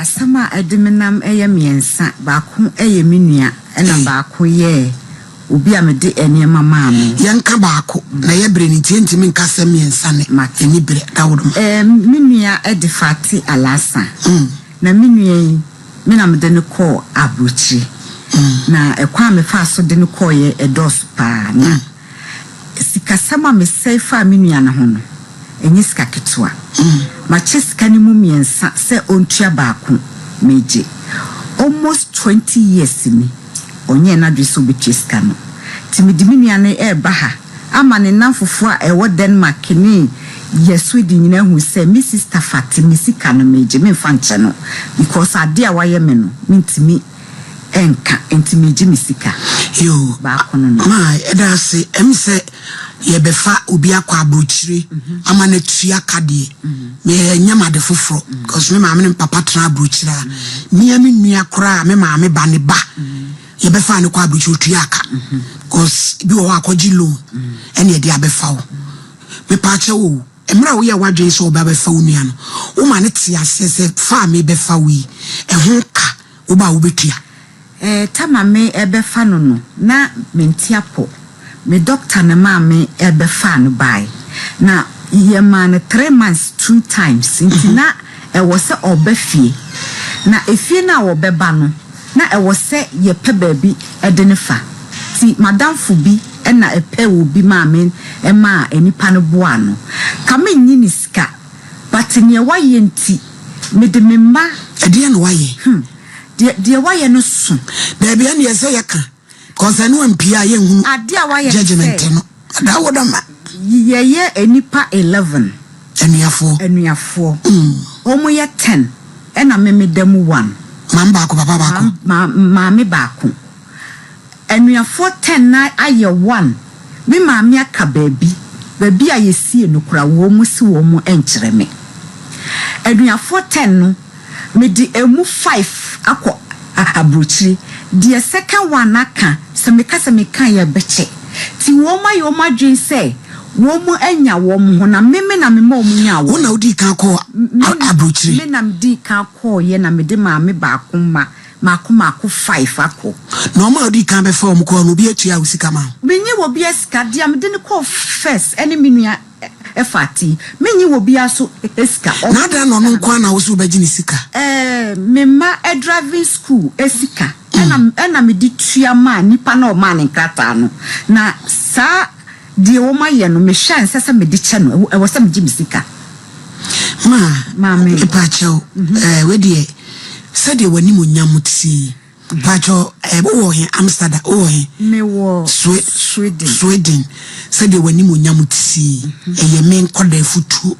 asama edmenam miensa baako menua na baako ye obi amede enema maame yanka baako na ye bre ni tientimi nka se miensa ne eni bre dawodom menua edifati alasa na menua na mede ne ko abuchi na ekwa me fa so de ne ko ye edos pa na sikasama me seifa menua na ho no enyi sika ketwa ma cheska ni mu miensa se ontua baako meje almost 20 years ni onye na dweso be cheska no timidimia ne eba ha ama ne nanfofo a ewo Denmark ni yesu di nyina hu se mi sister Fatima sika no meje me fa nche no because ade a waye me no mintimi enka entimeje mi sika yo baako no ma eda se emse ye befa obi akwa abrochire ama na tua kade me nyama de foforo because me maame ne papa tra abrochira me nua kora me maame ba ne ba ye befa ne kwa abrochire tua aka because bi wo akoji loan ene de abefa wo me pa che wo emra wo ye wadwe so oba befa wo nua no wo ma ne tia se fa me befa wi ho ka wo ba wo betua tama me ebefa no na mentiapo me doctor na maame ebefa no bai na ye man 3 months 2 times intina e wo se obafie na efie na wo beba no na e wo se ye pe baabi e de ne fa ti madam fubi e na e pe wo bi maame e ma enipa no boa no ka me nyi ni sika but ne waye nti me de me ma e de no waye de waye no so baabi an ye se ye ka cause no mpia ye hu ade a waye judgment no da wodama ye enipa 11 enuafo omo ye 10 ena me dem 1 mamba ko papa bako maame baako enuafo 10 na aye 1 me maame aka baabi a yesie no kura wo mu si wo mu enkyere me enuafo 10 no me di emu 5 akọ abrochiri the second one aka se me ka ye beche ti wo ma yo ma dwen se wo mu anya wo mu ho na meme na me ma wo nya wo na odi kan ko abrochiri me na me di kan ko ye na me de maame baako mako 5 akọ no ma odi kan be fa wo ko no bi atua wo sika ma menyi wo bi esika dia me de ne ko first ene menua efati menyi wo bi aso esika na da no no kwa na wo so bagini sika me ma driving school esika ena me di tua ma nipa na o ma ne krata no na sa die wo ma ye no me hwan sese me di che no e wo se me gi misika ma me pa chao we die se de wani mo nyamutsi pa chao wo he Amsterdam wo he me wo Sweden se de wani mo nyamutsi ye me nkoda futu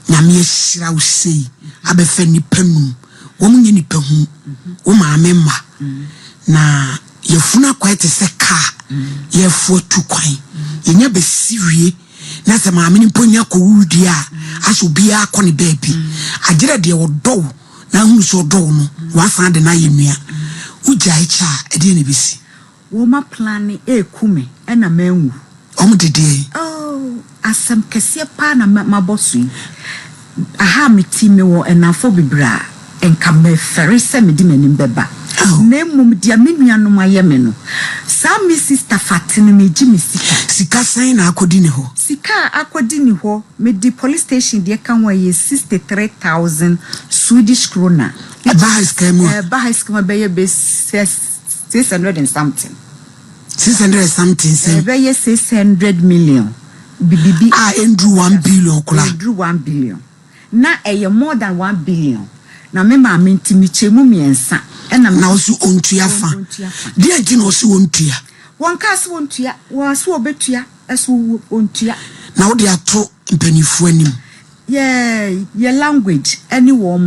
na me hira wo sei abefa nipa num wo mu nyi nipa hu wo ma amemma na yefuna kwete se ka yefo tu kwan yenya be siwie na se ma ameni ponya ko wudi a aso bia ko ne baabi agire de wodo na hu so do no wasan de na yenua uja icha e de ne bisi wo ma plan kume na manwu omdede asam kese pa na mabosu aha meti me wo enafo bibra enka me fere se me di manim beba na mum dia menua no maye me no sa mi sister Fatima me gi me sika san na akodi ne ho sika akodi ne ho me di police station de kan wa ye 63,000 Swedish krona bahai skema be ye be 600 and something 600 something say be ye 600 million bibibi endru 1 billion kula endru 1 billion na more than 1 billion na me ma mentimi chemu miensa ena na osu ontua fa dia gina osu ontua won ka se ontua wa so obetua eso ontua na wo dia to mpanifu anim ye language any wo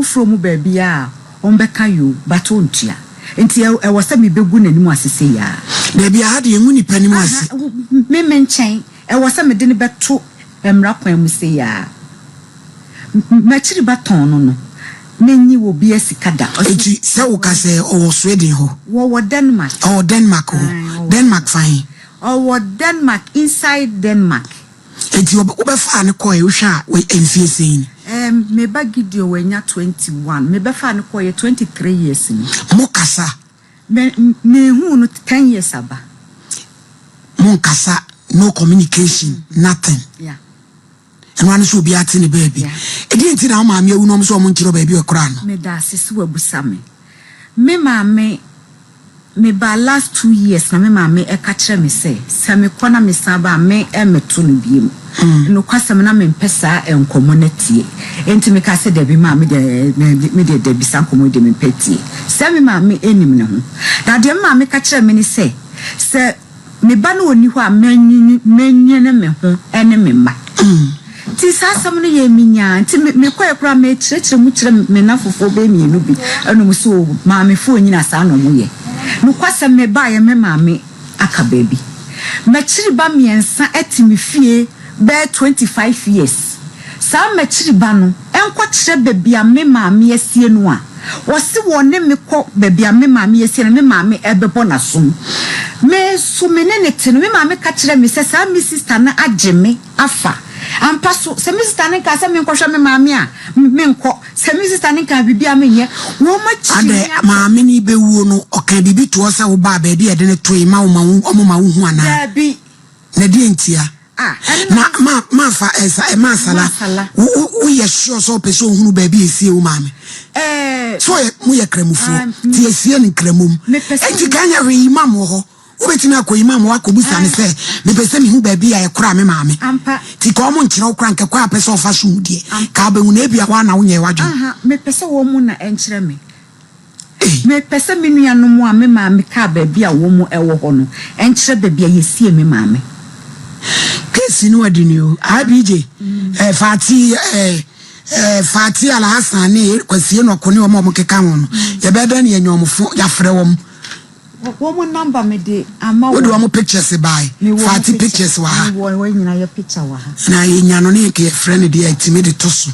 from baby a on beka yo but ontua enti e wo se me begu nanim asese ya na bia ha de enwu nipa nim ase me menchen e wo se me de ne beto emra kwan mu se ya machiri baton no menyi wo bi esikada eti se wo ka se o Sweden ho wo Denmark Denmark fine o Denmark inside Denmark eti wo be fa ne ko e wo hwa we enfie sein me ba Gideon wenya 21 me be fa ne ko ye 23 years ni mukasa me hu no 10 years aba mukasa no communication nothing yeah and one so be at ni baby e di nti na ma me awu no so mo nchiro baby e kora no me da sisi wabusa me maame me ba last 2 years na me maame e ka kire me se me kona me saba me e meto no biem no kwasem na me mpesa enkomonetie enti me ka se da bi maame de me de bi san komo de me petie se me maame enim ne ho da de maame ka kire me ni se me ba no oni ho a menyi ne me ho ene me ma ti sasam no ye minya ti me koye kura me chire mu chire me na fofo be mienu bi eno mu so maame fo nyina sa no mu ye no kwasem me ba ye me maame aka baby me chiri ba miensa etimi fie be 25 years sa me chiri ba no enko chire baby a me maame asie no a wo se wo ne me ko baby a me maame asie no me maame ebebo na som me so me ne te no me maame ka chire me se sa me sister na ageme afa ampa so se mi sister ne ka se me nkohwe me maame a me nko se mi sister ne ka bibia me nye wo ma chi ade maame ni bewu no oka bibi to se wo ba ba de ne to ma wo ma wo hu ana da bi na di entia na ma fa esa e ma sala wo ye sure so pe so hunu ba bi esie wo maame so mu ye kremufu ti esie ni kremum enti kanya we imam ho obetimi akọ imam wakobusa ne se me pese me hu ba bi a ekora me maame ti ko mo nkyira okra nke kwa pese ofa so hudie ka ba hu na ebia wa na wo nye wadwo me pese wo mu na enkyere me me pese me nuanu mu a me maame ka ba bi a wo mu ewo ho no enkyere ba bi a yesie me maame kesi no adini o abije Fati Ala Hassan ne kwasi no kone o mo keka ho no ye beda ne anyomfo ya frɛ wom wo number me de ama wo do mo pictures by Fati pictures wa ha wo nyina ya picture wa ha na yenya no ne ke friend de atime de toso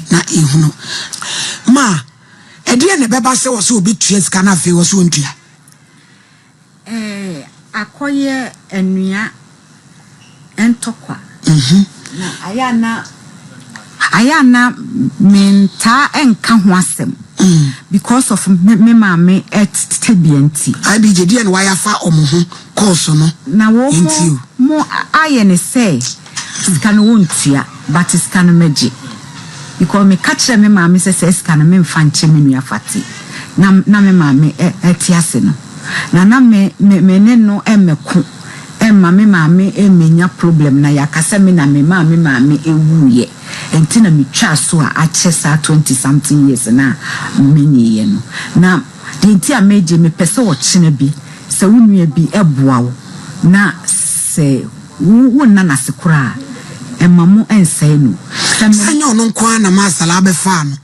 na ehunu ma ede ne beba se wo so obi tua sika na fe wo so ntua akoye enua entokwa na ayana menta enka ho asem because of me maame tebienti abije die no waya fa omoho course no na wo mo aye ne say sika no wontua but sika no meji because me catch me maame say sika no me mfa nche me nua fati na me maame etiase no na me ne no emeko emma me maame emenya problem na yakasa me na me maame ewuye enti na me twa so a achesa 20 something years na menye ye no na enti a meje me pese wo chine bi se wunua bi eboa wo na se wo na na sekura emma mu ensai no sanyo no kwa na masala be fa no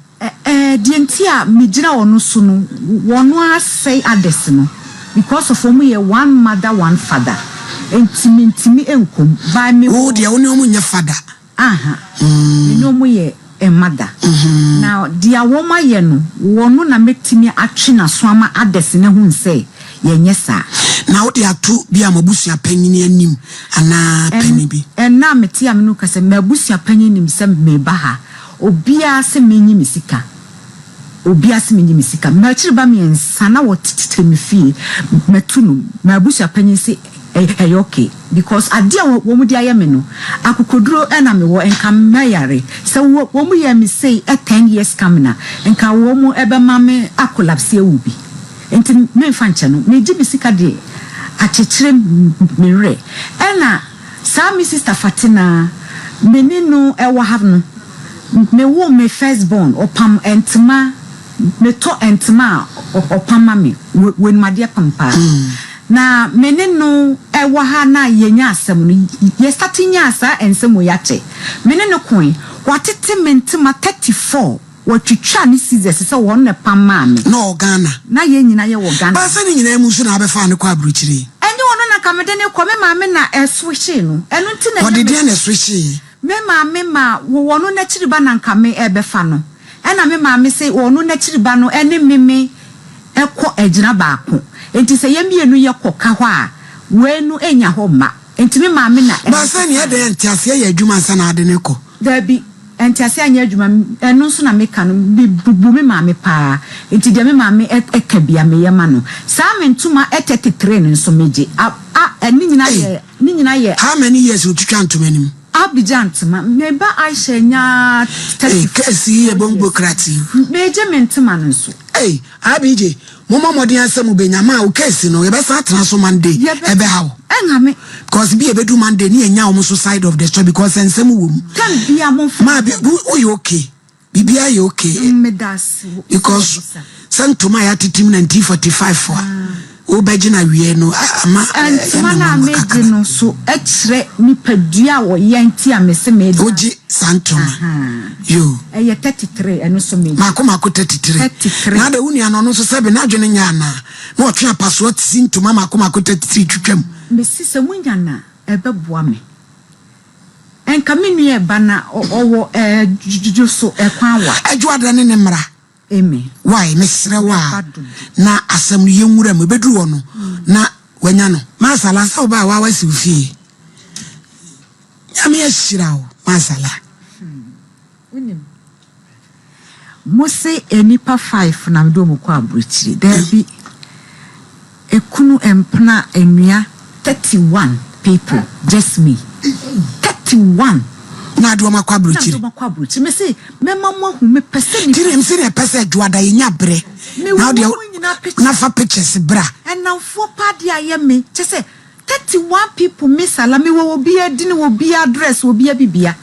enti a mejira wono so no wono asai ades no because of omu ye one mother one father intimi enkom by me oh dia woni omu nya fada no mu ye a mother now dia woma ye no wono na metimi atwe na so ama ades ne hu nse ye nyesa na wo dia to bia mabusua panyini anim ana pani bi na meti am no kase mabusua panyini se me ba ha obia se menyi misika ma chiri ba mi ensana wo titire fie metunu mabusua panyini se okay because adia wo mu dia ye me no akokoduro na me wo enka mayare se wo mu ye me say 10 years kamina enka wo mu ebe mame akolapse ewubi enti me fanche no me jibi sika de achechire me re na sa mi sister Fatina meninu ewa have no me wo me firstborn opam entma me to entma opama me when madia pampa na menenu ewa ha na yenya asem no ye starting nya asa ensem yache menenu coin watete mentima 34 watwitwa ni scissors se won ne pamma me no Ghana na ye nyina ye wo Ghana ba se ni nyina mu so na abefa ne kwa abruchire enye wono na kamede ne kwa me maame na eswichi no enu nti na wode dia na eswichi me maame ma wono na chiriba na nkame ebefa no ena me maame se wono na chiriba no ene meme ekọ ejina baako enti se yemienu ye koka ho a wenu enya ho ma enti me maame na ba se ni ede enti ase ye adwuma nsa na ade ne ko dabi enti ase anya adwuma eno so na meka no bubu me maame pa enti de me maame eka bia me yema no saa me ntuma 33 nso meje ni nyina ye how many years you twitwa ntoma nim Abidjan ntoma meba Aisha nya 30 kasi e bombo krati meje me ntoma nso abije mama modin asem benyama o kasi no ye be sa transfer Monday ebe hawo engame because be ebedu Monday ni enya omo side of the story because ensem wo mu kan bia mo ma be you okay bibia you okay medasi because santoma ya titim 1945 for o begina wie no ama mana meje no so ekre ni padua wo yanti amese meje oji santoma yo 33 eno so meje makoma ko 33 na da uni ano no so sebe na adwene nya na otwe apaso sintoma makoma ko 33 twetwam mesi se munya na ebeboa me enka menu e bana owo jujuso ekwan wa adwoada ne mra amen why mesre wa na asem no yenwura me beduru no na wanya no masala sa oba wa wasi fie nyame ashira o masala unim mose enipa 5 na mdo mu kwa abrochiri there be ekunu empna enua 31 people just me 31 na do makwa abrochiri me say me mama hu me pese ni tire mse ne pese adwoada yenya bre na de na fa pictures bra and now for party aye me che say 31 people me sala me wo bi adini wo bi address wo bi abibia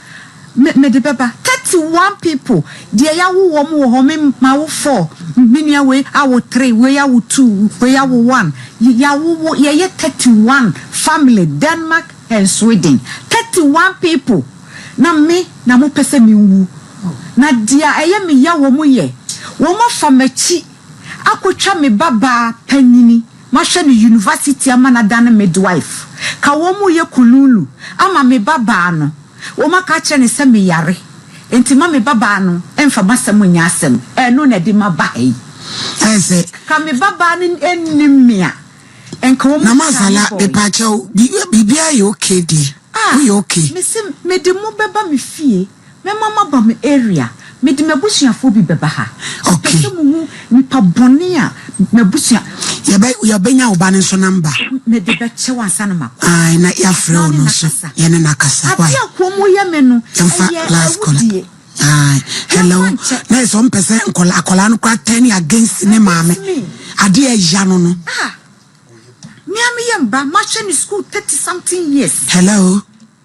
me de beba 31 people de ya wo mo me ma wo 4 minia we awo 3 we ya wo 2 we ya wo 1 ya wo ye 31 family Denmark and Sweden 31 people na me na mo pese mi wu na dia eye me ya wo mo ye wo mo fa machi akotwa me baba panyini ma hwe ni university amanada na midwife ka wo mo ye kululu ama me baba no wo maka kire ne se me yare enti ma me baba no emfa masem nya asem no na di ma bai ese ka me baba no enimia enka wo na masala de pacho bibia ye okay di we okay me de mo beba me fie me mama ba me area me de mebusuafo bi beba ha okay mu ni pa boni a mebusia ye benya oba ne so number me de be che wansa na mako ai na ya frɛ no so ye ne nakasa why ati akomo ye me no last call ai hello na so mpese akola no kwa 10 against ne maame ade ya ya no no me am yemba ma hwe ni school 30 something years hello